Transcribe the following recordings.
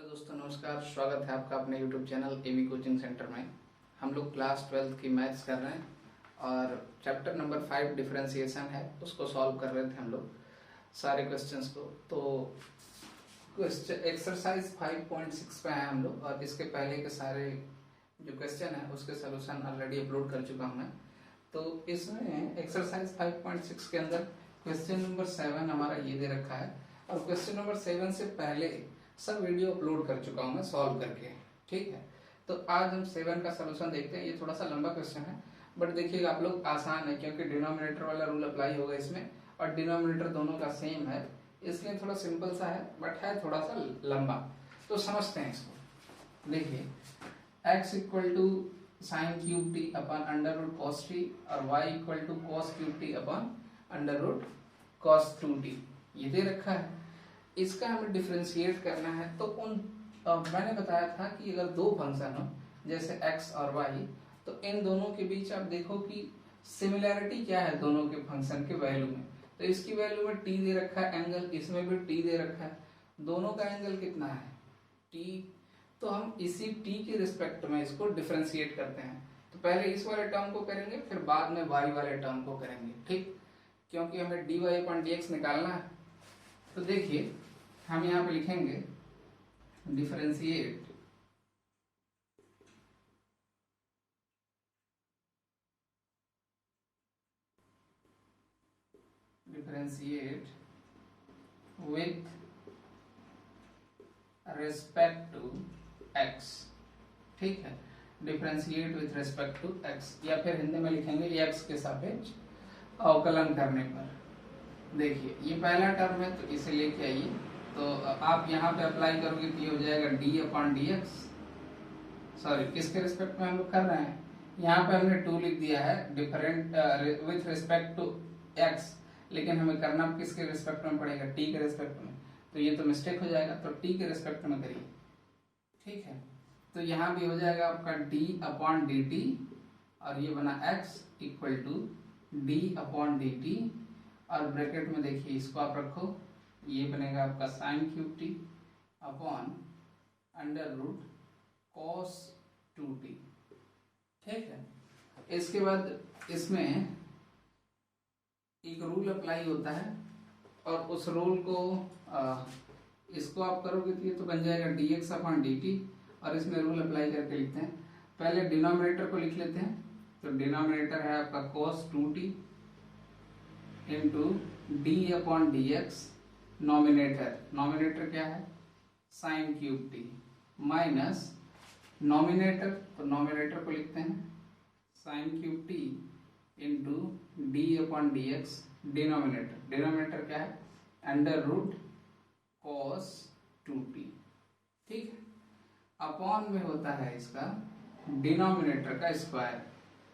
दोस्तों नमस्कार, स्वागत है आपका अपने YouTube channel AV coaching centre में। हम लोग क्लास 12th की मैथ्स कर रहे हैं और चैप्टर नंबर 5 डिफरेंशिएशन है, उसको सॉल्व कर रहे थे हम लोग सारे क्वेश्चंस को। तो एक्सरसाइज 5.6 पे हैं हम लोग और इसके पहले के सारे जो क्वेश्चन है उसके सोल्यूशन ऑलरेडी अपलोड कर चुका हूँ मैं। तो इसमें एक्सरसाइज 5.6 के अंदर क्वेश्चन नंबर 7 हमारा ये दे रखा है और क्वेश्चन नंबर 7 से पहले सब वीडियो अपलोड कर चुका हूँ मैं सॉल्व करके। ठीक है, तो आज हम 7 का सोल्यूशन देखते हैं। ये थोड़ा सा लंबा क्वेश्चन है बट देखिएगा आप लोग आसान है क्योंकि डिनोमिनेटर वाला रूल अप्लाई होगा इसमें और डिनोमिनेटर दोनों का सेम है, इसलिए थोड़ा सिंपल सा है बट है थोड़ा सा लंबा। तो समझते हैं इसको। देखिए x equal to sine cube T upon under root cos T और y equal to cos cube T upon under root cos 2t ये दे रखा है। इसका हमें डिफरेंशिएट करना है। तो मैंने बताया था कि अगर दो फंक्शन हो जैसे x और y तो इन दोनों के बीच आप देखो कि सिमिलैरिटी क्या है दोनों के फंक्शन के वैल्यू में। तो इसकी वैल्यू में t दे रखा है एंगल, इसमें भी t दे रखा है, दोनों का एंगल कितना है t। तो हम इसी t के रिस्पेक्ट में इसको डिफरेंशिएट करते हैं। तो पहले इस वाले टर्म को करेंगे फिर बाद में y वाले टर्म को करेंगे, ठीक, क्योंकि हमें dy/dx निकालना है। तो देखिए हम यहाँ पे लिखेंगे differentiate with respect to x। ठीक है, differentiate with respect to x या फिर हिंदी में लिखेंगे x के सापेक्ष अवकलन करने पर। देखिए ये पहला टर्म है तो इसे लेके आइए। तो आप यहाँ पे अप्लाई करोगे तो ये हो जाएगा d/dx। सॉरी किसके रिस्पेक्ट में हम लोग कर रहे हैं, यहाँ पे हमने 2 लिख दिया है different with respect to x, लेकिन हमें करना किसके रिस्पेक्ट में पड़ेगा, t के रिस्पेक्ट में। तो ये तो मिस्टेक हो जाएगा, तो t के रिस्पेक्ट में करिए। ठीक है, तो यहाँ भी हो जाएगा आपका d/dt और ये बना x इक्वल टू d/dt और ब्रैकेट में देखिए इसको आप रखो, ये बनेगा आपका sine cube T upon under root cos 2t। ठीक है, इसके बाद इसमें एक रूल अप्लाई होता है और उस रूल को इसको आप करोगे तो ये तो बन जाएगा dx/dt और इसमें रूल अप्लाई करके लिखते हैं। पहले डिनोमिनेटर को लिख लेते हैं। तो डिनोमिनेटर है आपका cos 2t into d/dx, nominator क्या है sign cube T minus nominator, तो नॉमिनेटर को लिखते हैं sign cube T into d/dx, denominator क्या है अंडर रूट कॉस 2t। ठीक है, अपॉन में होता है इसका डिनोमिनेटर का स्क्वायर।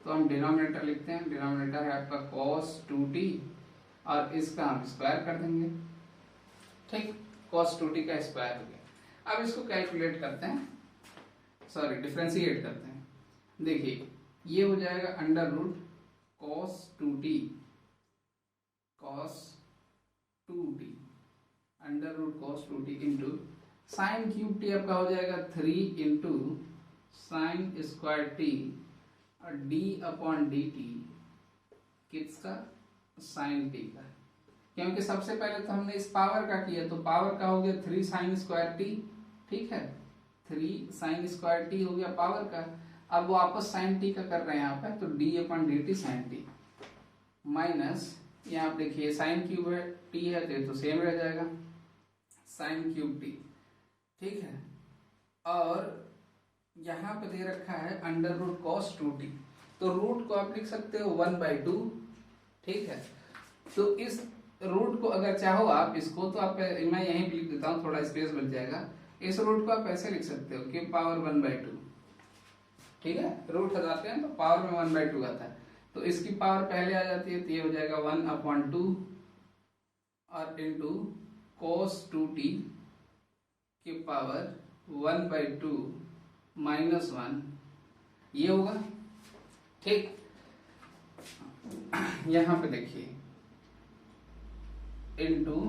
तो हम डिनोमिनेटर लिखते हैं, डिनोमिनेटर है आपका cos 2t और इसका हम स्क्वायर कर देंगे। ठीक, cos 2t का स्क्वायर हो गया। अब इसको कैलकुलेट करते हैं, सॉरी डिफरेंशिएट करते हैं। देखिए ये हो जाएगा under root cos 2t under root cos 2t into sine cube T आपका हो जाएगा 3 इंटू साइन स्क्वायर टी और d/dt किसका साइन टी का, क्योंकि सबसे पहले तो हमने इस पावर का किया तो पावर का हो गया 3 साइन स्क्वायर टी। ठीक है, 3 साइन स्क्वायर टी हो गया पावर का। अब वापस साइन टी का कर रहे हैं यहाँ पे तो d/dt साइन टी माइनस यहाँ आप देखिए साइन क्यूब है टी है तो ये तो सेम रह जाएगा साइन क्यूब टी। ठीक है, और यहाँ पे दे रखा है अंडर रूट कॉस 2t, तो रूट को आप लिख सकते हो 1/2। ठीक है, तो इस रूट को अगर चाहो आप इसको तो आप, मैं यहीं पे लिख देता हूँ थोड़ा स्पेस बच जाएगा। इस रूट को आप ऐसे लिख सकते हो कि पावर 1/2। ठीक है, रूट हटाते हैं तो पावर में 1/2 आता है, तो इसकी पावर पहले आ जाती है तो ये हो जाएगा 1/2 और इंटू cos 2t की पावर 1/2 माइनस 1 ये होगा। ठीक, यहां पे देखिए इंटू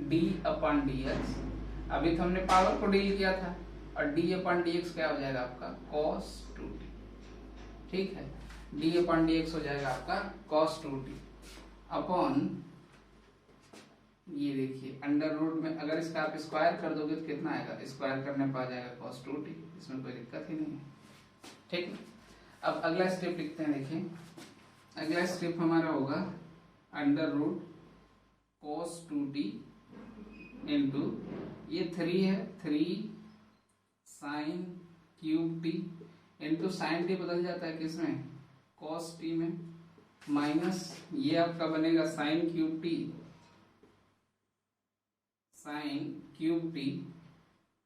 d/dx अभी तो हमने पावर को डील किया था, और डी अपॉन डी एक्स क्या हो जाएगा आपका cos 2t, ठीक है, डी अपॉन डी एक्स हो जाएगा आपका cos 2t अपॉन, ये देखिए अंडर रूट में अगर इसका आप स्क्वायर कर दोगे तो कितना आएगा, स्क्वायर करने पर आ जाएगा cos 2t, इसमें कोई दिक्कत ही नहीं है, ठीक है। अब अगला स्टेप लिखते हैं, देखिए अगला स्टेप हमारा होगा under root cos 2t into ये 3 है, 3 sign cube T into sine T बदल जाता है किसमें, cos t में, माइनस ये आपका बनेगा sign cube T, sign cube T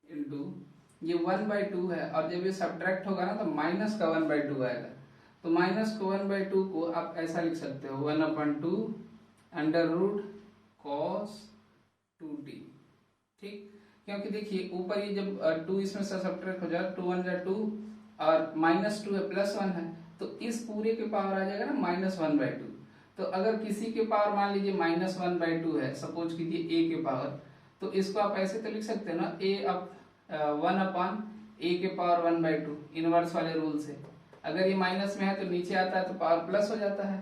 into ये 1/2 है, और जब ये सब्ट्रैक्ट होगा ना तो माइनस का 1/2 आएगा, तो माइनस को 1/2 को आप ऐसा लिख सकते हो 1/2 अंडर रूट cos 2t, ठीक, क्योंकि देखिए ऊपर ये जब 2 इसमें से सब्ट्रैक्ट हो जाए 2 1 जा 2 और -2 है +1 है, तो इस पूरे के पावर आ जाएगा ना -1/2। तो अगर किसी के पावर मान लीजिए -1/2 है, सपोज कीजिए a के पावर, तो इसको आप ऐसे तो लिख सकते हैं ना a 1/a के पावर 1/2 इनवर्स वाले रूल से। अगर ये माइनस में है तो नीचे आता है तो पावर प्लस हो जाता है,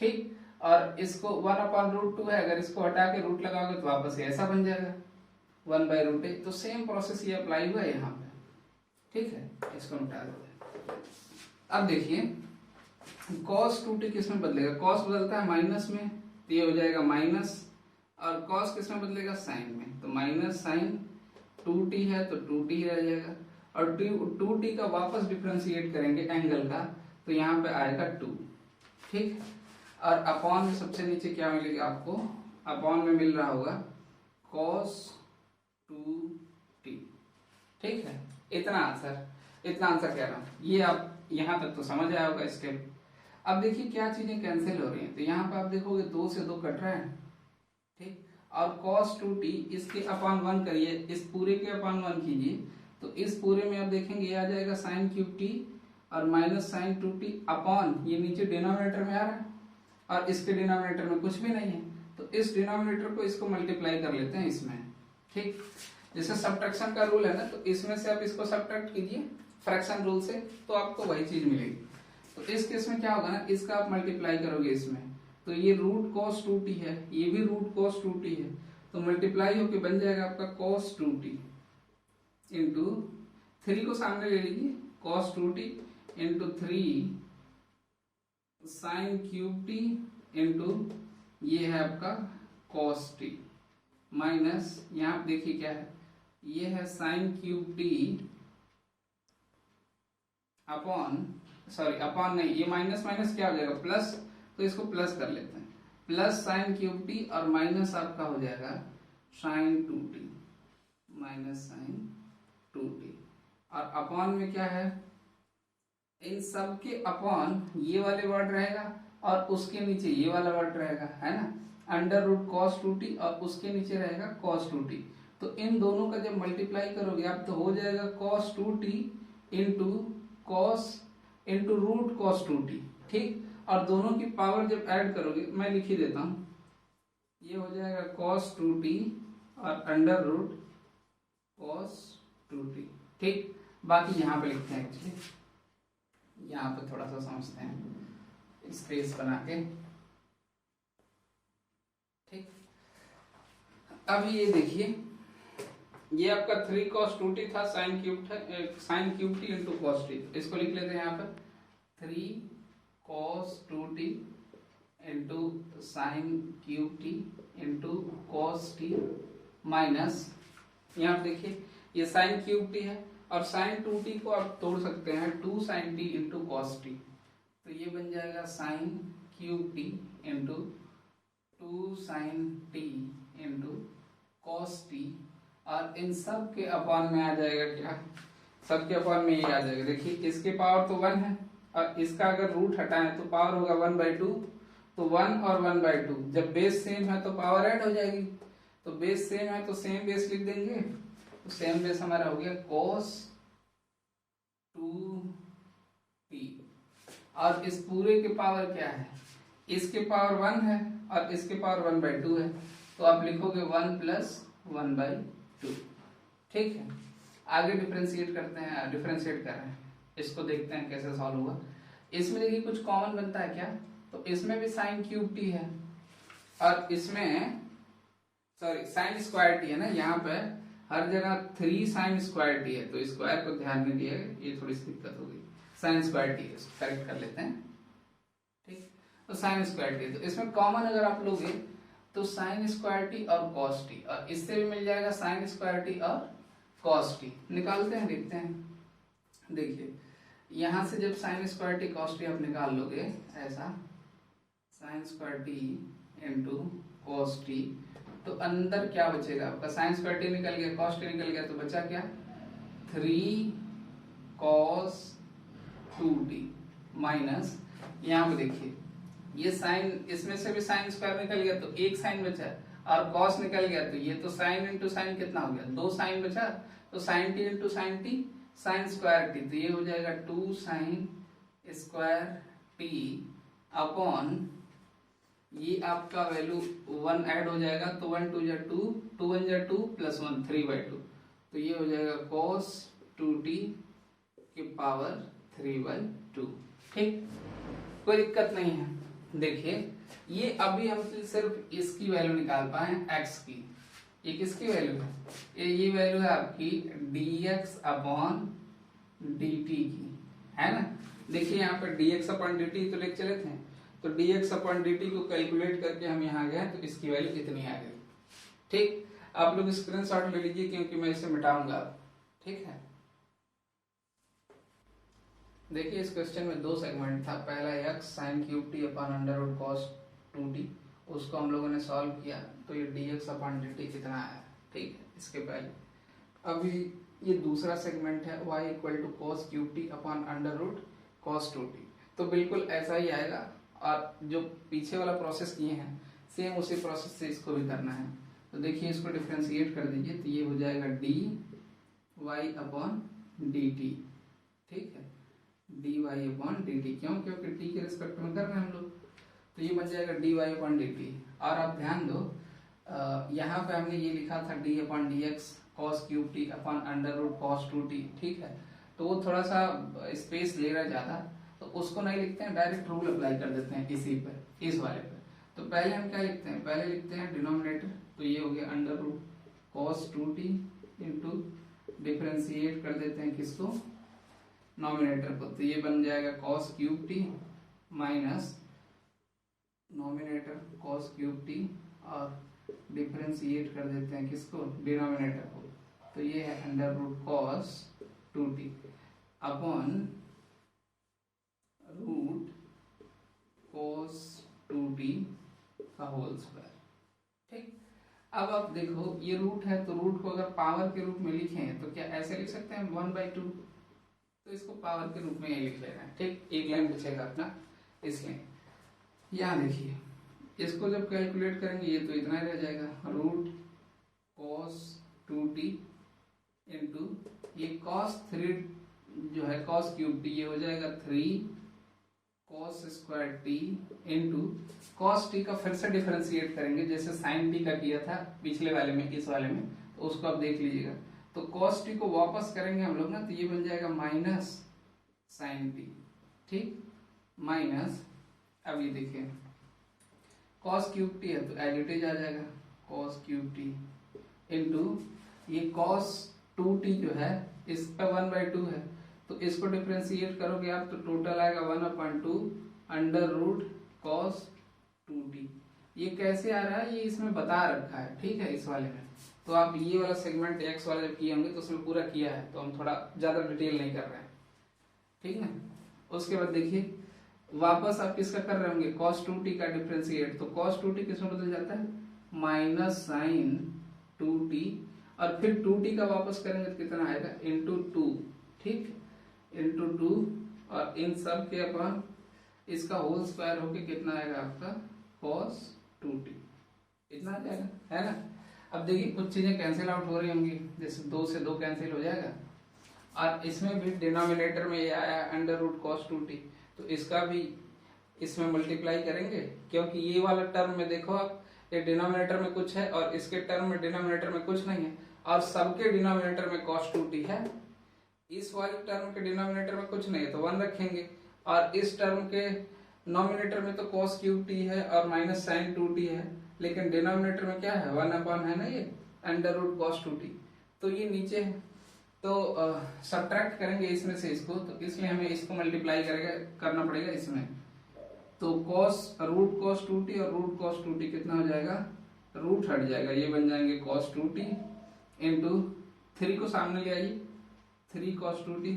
ठीक, और इसको 1/√2 है, अगर इसको हटा के रूट लगाओगे तो वापस ऐसा बन जाएगा 1/√a। तो सेम प्रोसेस ये अप्लाई हुआ है यहाँ पे, ठीक है, इसको मिटा देते हैं। अब देखिए cos 2t किस में बदलेगा, cos बदलता है माइनस में, तो ये हो जाएगा माइनस, और cos किस में बदलेगा, साइन में, तो माइनस साइन 2t है तो 2t ही रह जाएगा, और 2t का वापस डिफरेंशिएट करेंगे एंगल का, तो यहाँ पे आएगा 2, ठीक, और अपॉन में सबसे नीचे क्या मिलेगा आपको, अपॉन में मिल रहा होगा cos 2t, ठीक है। इतना आंसर कह रहा हूँ, ये आप यहाँ तक तो समझ आया होगा स्टेप। अब देखिए क्या चीजें कैंसिल हो रही हैं, तो यहाँ पे आप देखोगे 2 से 2 कट रहा है, ठीक, और cos 2t इसके अपॉन 1 करिए, इस पूरे के अपॉन 1 कीजिए, तो इस पूरे में आप देखेंगे ये आ जाएगा साइन क्यूब टी और माइनस साइन 2t अपॉन, ये नीचे डिनोमिनेटर में आ रहा है और इसके डिनोमिनेटर में कुछ भी नहीं है, तो इस डिनोमिनेटर को इसको मल्टीप्लाई कर लेते हैं इसमें, ठीक, जैसे सब्ट्रैक्शन का रूल है ना, तो इसमें से आप इसको सब्ट्रैक्ट कीजिए फ्रैक्शन रूल से, तो आपको वही चीज मिलेगी। तो इस केस में क्या होगा ना, इसका आप मल्टीप्लाई करोगे इसमें, तो ये रूट cos 2t है, ये भी रूट cos 2t है, तो मल्टीप्लाई होके बन जाएगा आपका cos 2t इंटू 3 को सामने ले लीजिए, cos 2t into 3 sign cube t into ये है आपका cos t, माइनस यहाँ देखिए क्या है, ये है sign cube t upon, sorry upon नहीं, ये माइनस माइनस क्या हो जाएगा प्लस, तो इसको प्लस कर लेते हैं, प्लस साइन क्यूब टी और माइनस आपका हो जाएगा sign 2t minus sign 2t, और अपॉन में क्या है, इन सब के अपॉन ये वाले वर्ड रहेगा और उसके नीचे ये वाला वर्ड रहेगा, है ना, अंडर रूट cos 2t और उसके नीचे रहेगा cos 2t, तो इन दोनों का जब मल्टीप्लाई करोगे आप तो हो जाएगा cos 2t into cos into root cos 2t, ठीक, और दोनों की पावर जब ऐड करोगे, मैं लिख ही देता हूं, ये हो जाएगा cos 2t और अंडर रूट cos 2t, ठीक, बाकी यहाँ पे लिखते हैं, एक्चुअली यहाँ पे थोड़ा सा समझते हैं स्पेस बना के, ठीक। अब ये देखिए ये आपका 3 cos 2t था, sign cube t into cos t, इसको लिख लेते हैं यहाँ पे 3 cos 2t into sine cube t into cos t, minus यहाँ देखिए ये साइन क्यूब t है और साइन 2t को आप तोड़ सकते हैं 2 sine t into cos t, तो ये बन जाएगा sine cube t into 2 sine t into cos t, और इन सब के अपॉन में आ जाएगा क्या, सब के अपॉन में ये आ जाएगा, देखिए इसके पावर तो 1 है और इसका अगर रूट हटाएं तो पावर होगा 1/2, तो 1 और 1/2, जब बेस सेम है तो पावर ऐड हो जाएगी, तो बेस सेम है तो सेम बेस लिख देंगे, तो सेम बेस हमारा हो गया cos 2t, और इस पूरे के पावर क्या है, इसके पावर 1 है और इसके पावर 1/2 है, तो आप लिखोगे 1 + 1/2, ठीक है, आगे डिफरेंशिएट करते हैं, डिफरेंशिएट कर रहे हैं, इसको देखते हैं कैसे सॉल्व हुआ। इसमें देखिए कुछ कॉमन बनता है क्या, तो इसमें भी साइन क्यूब टी है और इसमें सॉरी साइन स्क्वायर टी है ना, यहाँ पे हर जगह 3 साइन स्क्वायर टी है, तो स्क्वायर को ध्यान में दिए, ये थोड़ी सी दिक्कत होगी, साइन स्क्वायर टी है, इसको करेक्ट कर लेते हैं। ठीक, तो साइन स्क्वायर टी, तो इसमें कॉमन अगर आप लोगे तो साइन स्क्वायर टी और कॉस टी, और इससे भी मिल जाएगा साइन स्क्वायर टी और कॉस टी। निकालते हैं, देखते हैं। देखिए यहां से जब sign square T cos T आप निकाल लोगे ऐसा, sign square T into cos T, तो अंदर क्या बचेगा आपका, साइन स्क्वायर टी निकल गया, कॉस टी निकल गया, तो बचा क्या 3 कॉस 2t माइनस, यहाँ पे देखिए ये साइन, इसमें से भी साइन स्क्वायर निकल गया तो एक साइन बचा, और कॉस निकल गया तो ये तो साइन इंटू साइन कितना हो गया, 2 साइन बचा, तो sine T into sine T, sine square T, तो ये हो जाएगा 2 साइन स्क्वायर टी अपॉन, ये आपका वैल्यू 1 ऐड हो जाएगा, तो 1 2 जा 2, 2 1 जा 2 प्लस 1 3/2, तो ये हो जाएगा cos 2t की पावर 3/2। ठीक, कोई दिक्कत नहीं है। देखिए ये अभी हम सिर्फ इसकी वैल्यू निकाल पाए x की, ये किसकी वैल्यू है, ये वैल्यू है आपकी dx अपॉन dt की, है ना। देखिए यहाँ पर dx अपॉन dt तो लेके चले थे, तो dx अपॉन dt को कैलकुलेट करके हम यहाँ गए तो इसकी वैल्यू इतनी आ गई। ठीक, आप लोग स्क्रीनशॉट ले लीजिए क्योंकि मैं इसे मिटाऊंगा। ठीक है, देखिए इस क्वेश्चन में 2 सेगमेंट था, पहला x sine cube T upon under root cos 2t, उसको हम लोगों ने सॉल्व किया तो ये dx अपॉन dt कितना आया। ठीक है, इसके पहले अभी ये दूसरा सेगमेंट है y equal to cos cube T upon under root cos 2t, तो बिल्कुल ऐसा ही आएगा, और जो पीछे वाला प्रोसेस किए हैं सेम उसी प्रोसेस से इसको भी करना है। तो देखिए इसको डिफरेंशिएट कर दीजिए, तो ये हो जाएगा dy अपॉन dt। ठीक है, dy अपॉन dt, क्यों, क्योंकि t के रिस्पेक्ट में कर रहे हैं हम लोग, तो ये बन जाएगा dy अपॉन dt। और आप ध्यान दो यहाँ पे हमने ये लिखा था d upon dx cos cube t upon under root cos 2t। ठीक है, तो वो थोड़ा सा स्पेस ले रहा ज्यादा, तो उसको नहीं लिखते हैं, डायरेक्ट रूल अप्लाई कर देते हैं इसी पर, इस वाले पर। तो पहले हम क्या लिखते हैं, पहले लिखते हैं डिनोमिनेटर, तो ये हो गया under root cos 2t into differentiate कर देते हैं किसको, नॉमिनेटर को, तो ये बन जाएगा cos cube T minus nominator cos cube T, और डिफरेंशिएट कर देते हैं किसको, डिनोमिनेटर को, तो ये है under root cos 2t upon root cos 2t का होल स्क्वायर। ठीक, अब आप देखो ये रूट है, तो रूट को अगर पावर के रूप में लिखें तो क्या ऐसे लिख सकते हैं 1/2, तो इसको पावर के रूप में ये लिख लेना है। ठीक, एक लाइन बचेगा अपना, इसलिए यहाँ देखिए इसको जब कैलकुलेट करेंगे ये तो इतना ही रह जाएगा, रूट cos 2t इंटू ये cos 3 जो है cos क्यूब t, ये हो जाएगा 3 cos square t into cos t का फिर से डिफरेंशिएट करेंगे जैसे sin t का किया था पिछले वाले में, इस वाले में, तो उसको आप देख लीजिएगा, तो cos t को वापस करेंगे हम लोग ना, तो ये बन जाएगा माइनस sin t। ठीक, माइनस, अब ये देखिए cos क्यूब t है तो एज इट इज आ जाएगा cos क्यूब t इंटू ये cos 2t जो है इसका 1/2 है, तो इसको डिफरेंशिएट करोगे आप तो टोटल आएगा 1/2 अंडर रूट cos 2t। ये कैसे आ रहा है ये इसमें बता रखा है। ठीक है, इस वाले में तो आप ये वाला सेगमेंट x वाला जब किए होंगे तो उसमें पूरा किया है, तो हम थोड़ा ज्यादा डिटेल नहीं कर रहे हैं। ठीक ना, उसके बाद देखिए वापस आप किसका कर रहे होंगे, cos 2t का डिफरेंशिएट, तो cos 2t किसमें बदल जाता है माइनस sin 2t, और फिर 2t का वापस करेंगे तो कितना आएगा इंटू 2। ठीक, इंटू 2, और इन सब के अपन इसका होल स्क्वायर होके कितना आएगा आपका cos 2t, इतना आ जाएगा, है ना। अब देखिए कुछ चीजें कैंसिल आउट हो रही होंगी, जैसे 2 से 2 कैंसिल हो जाएगा, और इसमें भी डिनोमिनेटर में ये आया अंडर रूट cos 2t, तो इसका भी इसमें मल्टीप्लाई करेंगे, क्योंकि ये वाला टर्म में देखो आप, ये डिनोमिनेटर में कुछ है और इसके टर्म में डिनोमिनेटर में कुछ नहीं है, और सबके डिनोमिनेटर में cos 2t है। इस वाली टर्म के डिनोमिनेटर में कुछ नहीं है तो 1 रखेंगे, और इस टर्म के नोमिनेटर में तो cos क्यूब टी है और माइनस साइन 2t है, लेकिन डिनोमिनेटर में क्या है 1 अपॉन है ना ये अंडर रूट cos 2t, तो ये नीचे है तो सब्ट्रैक्ट करेंगे इसमें से इसको, तो इसलिए हमें इसको मल्टीप्लाई करना पड़ेगा इसमें। तो रूट cos 2t और रूट cos 2t कितना हो जाएगा, रूट हट जाएगा, ये बन जाएंगे cos 2t इंटू 3 को सामने ले आइए 3 cos 2t,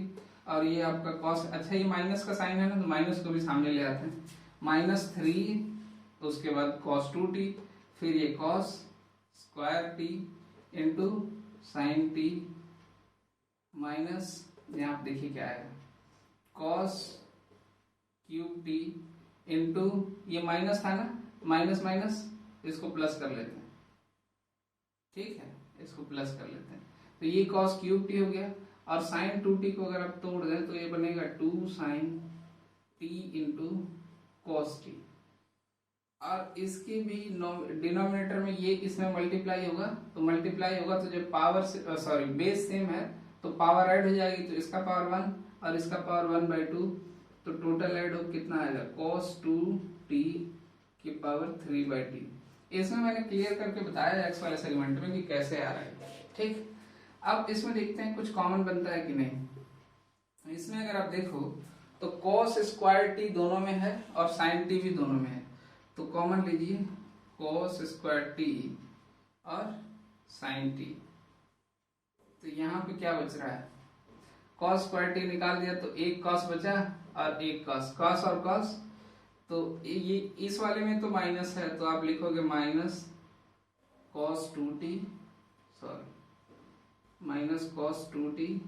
और ये आपका cos, अच्छा ये माइनस का साइन है ना तो माइनस को भी सामने ले आते हैं, -3 उसके बाद cos 2t, फिर ये cos square t into sine t minus, यहाँ आप देखिए क्या आएगा cos क्यूब t इंटू, ये माइनस था ना, माइनस माइनस इसको प्लस कर लेते हैं, ठीक है, इसको प्लस कर लेते हैं, तो ये cos क्यूब t हो गया, और साइन 2t को अगर आप तोड़ दें तो ये बनेगा 2 sine t into cos t, और इसकी भी डिनोमिनेटर में ये इसमें मल्टीप्लाई होगा, तो मल्टीप्लाई होगा तो जब पावर बेस सेम है तो पावर ऐड हो जाएगी, तो इसका पावर 1 और इसका पावर 1/2, तो टोटल ऐड हो कितना आएगा cos 2t की पावर 3/t। इसमें मैंने क्लियर करके बताया एक्स वाले सेगमेंट में कि कैसे आ रहा है, ठीक। अब इसमें देखते हैं कुछ कॉमन बनता है कि नहीं। इसमें अगर आप देखो तो cos स्क्वायर t दोनों में है और sin t भी दोनों में है, तो कॉमन लीजिए cos स्क्वायर t और sin t, तो यहाँ पे क्या बच रहा है, cos स्क्वायर t निकाल दिया तो एक cos बचा और एक cos और cos, तो ये इस वाले में तो माइनस है तो आप लिखोगे minus cos 2t minus cos 2t,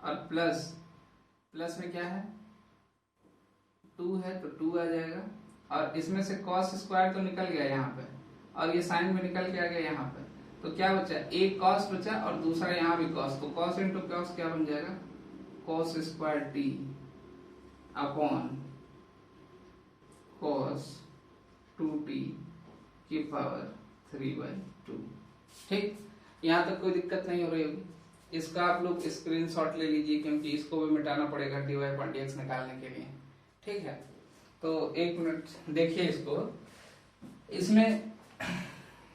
और प्लस में क्या है 2 है तो 2 आ जाएगा, और इसमें से cos स्क्वायर तो निकल गया यहाँ पे, और ये साइन में निकल के आ गया यहाँ पे, तो क्या बचा, एक cos बचा और दूसरा यहाँ भी cos, तो cos इंटू cos क्या बन जाएगा cos square t upon cos 2t की पावर 3/2, ठीक। यहाँ तक कोई दिक्कत नहीं हो रही होगी। इसका आप लोग स्क्रीनशॉट ले लीजिए क्योंकि इसको भी मिटाना पड़ेगा dy/dx निकालने के लिए, ठीक है। तो एक मिनट देखिए इसको, इसमें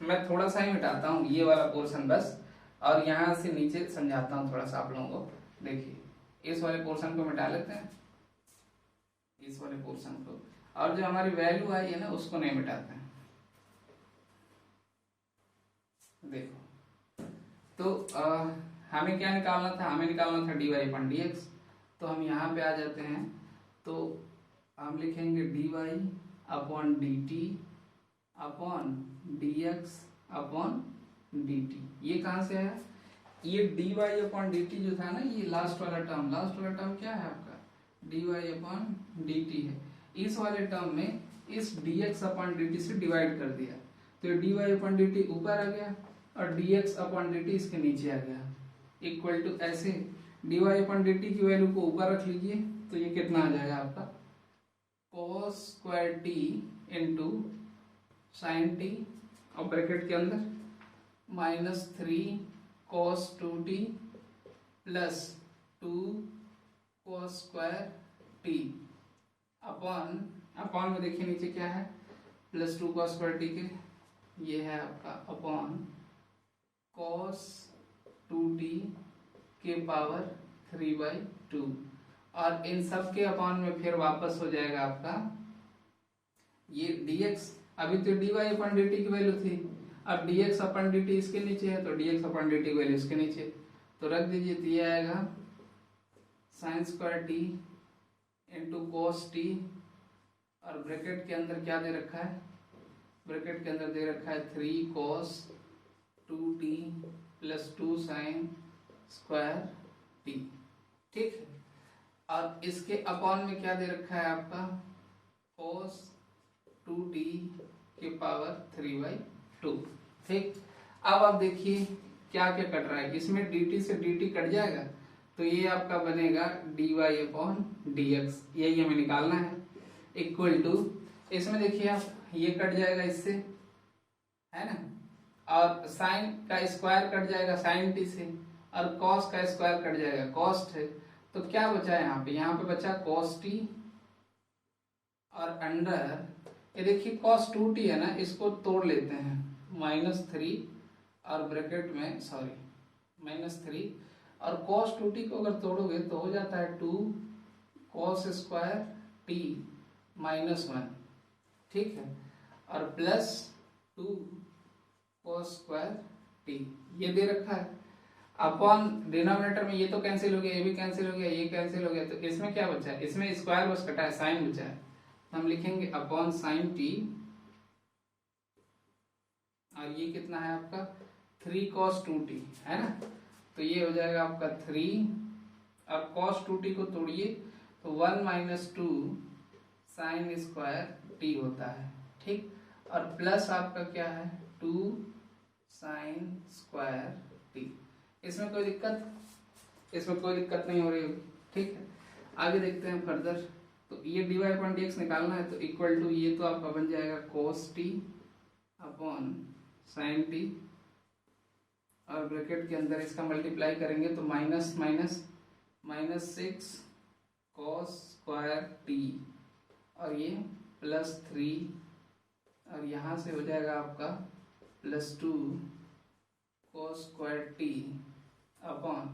मैं थोड़ा सा ही मिटाता हूँ ये वाला पोर्शन बस, और यहाँ से नीचे समझाता हूँ थोड़ा सा आप लोगों को। देखिए इस वाले पोर्शन को मिटा लेते हैं, इस वाले पोर्शन को, और जो हमारी वैल्यू आई है ना उसको नहीं मिटाते हैं। देखो तो हमें क्या निकालना था, हमें निकालना था dy/dx, तो हम यहाँ पे आ जाते हैं, तो हम लिखेंगे dy/dt अपॉन dx/dt। ये कहाँ से है, ये dy/dt जो था ना, ये लास्ट वाला टर्म क्या है आपका dy/dt है, इस वाले टर्म में इस dx/dt से डिवाइड कर दिया, तो dy/dt ऊपर आ गया और dx/dt इसके नीचे आ गया, इक्वल टू ऐसे dy/dt की वैल्यू को ऊपर रख लीजिए, तो ये कितना आ जाएगा आपका cos square t into sine t, और ब्रैकेट के अंदर -3 cos 2t plus 2 cos square t upon में देखिए नीचे क्या है प्लस 2 cos स्क्वायर t के, ये है आपका अपॉन cos 2t के पावर 3/2, और इन सब के अपॉन में फिर वापस हो जाएगा आपका ये dx, अभी तो dy/dt की वैल्यू थी, अब dx/dt इसके नीचे है तो dx/dt की वैल्यू इसके नीचे, तो रख दीजिए, तो ये आएगा sine square t into cos t, और ब्रैकेट के अंदर क्या दे रखा है, ब्रैकेट के अंदर दे रखा है 3 cos 2t plus 2 sine square t, ठीक है। और इसके अपॉन में क्या दे रखा है आपका cos 2t की पावर 3/2, ठीक। अब आप देखिए क्या क्या कट रहा है, इसमें dt से dt कट जाएगा, तो ये आपका बनेगा dy/dx, यही हमें निकालना है, इक्वल टू, इसमें देखिए आप ये कट जाएगा इससे, है ना, और साइन का स्क्वायर कट जाएगा साइन टी से, और कॉस का स्क्वायर कट जाएगा कॉस है, तो क्या बचा यहाँ पे बचा कॉस टी और अंडर ये देखिए कॉस 2t है ना, इसको तोड़ लेते हैं -3 और ब्रैकेट में -3 और cos 2t को अगर तोड़ोगे तो हो जाता है 2 cos स्क्वायर t -1, ठीक है, और प्लस 2 cos स्क्वायर t ये दे रखा है अपॉन डिनोमिनेटर में, ये तो कैंसिल हो गया, ये भी कैंसिल हो गया, ये कैंसिल हो गया, तो इसमें क्या बचा है, इसमें स्क्वायर बस कटा है, साइन बचा है, तो हम लिखेंगे अपॉन साइन t, और ये कितना है आपका 3 cos 2t है ना, तो ये हो जाएगा आपका 3 और cos 2t को तोड़िए तो 1 - 2 साइन स्क्वायर t होता है, ठीक, और प्लस आपका क्या है 2 साइन स्क्वायर t। इसमें कोई दिक्कत नहीं हो रही होगी, ठीक है। आगे देखते हैं फर्दर, तो ये dy/dx निकालना है, तो इक्वल टू ये तो आपका बन जाएगा cos t upon sine T, और ब्रैकेट के अंदर इसका मल्टीप्लाई करेंगे तो -6 cos स्क्वायर टी, और ये +3, और यहाँ से हो जाएगा आपका +2 cos स्क्वायर टी अपॉन,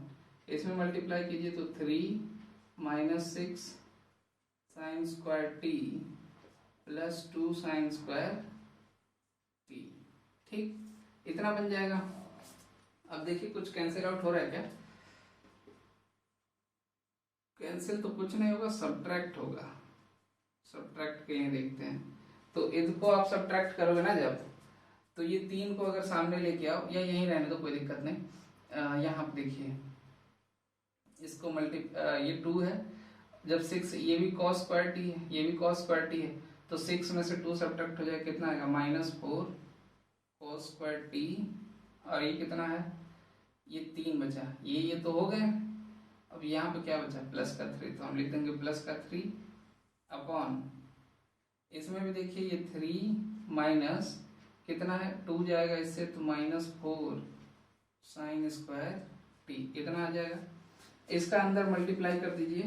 इसमें मल्टीप्लाई कीजिए तो 3 - 6 sign square T +2 sign square T, ठीक, इतना बन जाएगा। अब देखिए कुछ कैंसिल आउट हो रहा है क्या, कैंसिल तो कुछ नहीं होगा, सब्ट्रैक्ट होगा, सब्ट्रैक्ट के लिए देखते हैं, तो इसको आप सब्ट्रैक्ट करोगे ना जब, तो ये 3 को अगर सामने लेके आओ या यहीं रहने दो कोई दिक्कत नहीं, यहाँ पे देखिए इसको ये 2 है, जब 6 ये भी cos स्क्वायर टी है, ये भी cos स्क्वायर टी है, तो 6 में से 2 सब्ट्रैक्ट हो जाएगा, कितना आएगा -4 cos स्क्वायर टी, और ये कितना है, ये 3 बचा, ये तो हो गए। अब यहाँ पे क्या बचा +3, तो हम लिख देंगे +3 अपॉन, इसमें भी देखिए ये 3 माइनस कितना है 2 जाएगा इससे, तो -4 साइन स्क्वायर टी कितना आ जाएगा, इसका अंदर मल्टीप्लाई कर दीजिए,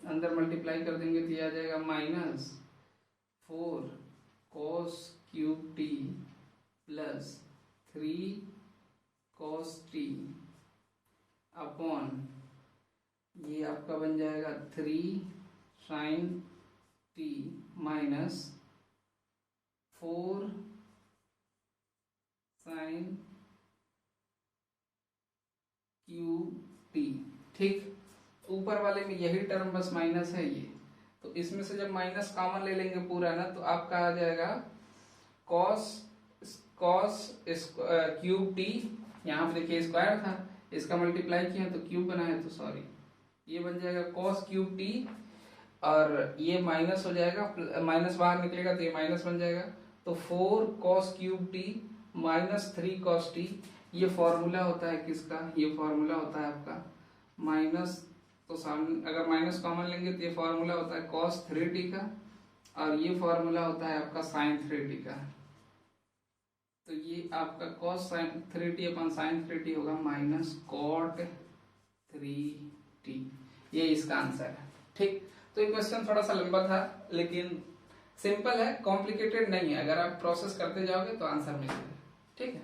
अंदर मल्टीप्लाई कर देंगे तो ये आ जाएगा -4 cos cube T +3 cos T upon, ये आपका बन जाएगा 3 sine T -4 sine cube T, ठीक, ऊपर वाले में यही टर्म बस माइनस है ये, तो इसमें से जब माइनस कॉमन ले लेंगे पूरा ना, तो आपका आ जाएगा cos क्यूब टी, यहाँ पे देखिए स्क्वायर था, इसका मल्टीप्लाई किया तो क्यूब बना है, तो सॉरी ये बन जाएगा cos क्यूब टी, और ये माइनस हो जाएगा, माइनस बाहर निकलेगा तो ये माइनस बन जाएगा, तो 4 cos cube T -3 cos T, ये फॉर्मूला होता है किसका, ये फॉर्मूला होता है आपका माइनस, तो सामने अगर माइनस कॉमन लेंगे तो ये फॉर्मूला होता है cos 3t का, और ये फॉर्मूला होता है आपका sin 3t का, तो ये आपका cos sin 3t upon sin 3t होगा -cot 3t, ये इसका आंसर है, ठीक। तो ये क्वेश्चन थोड़ा सा लंबा था लेकिन सिंपल है, कॉम्प्लिकेटेड नहीं है, अगर आप प्रोसेस करते जाओगे तो आंसर मिलेगा, ठीक है।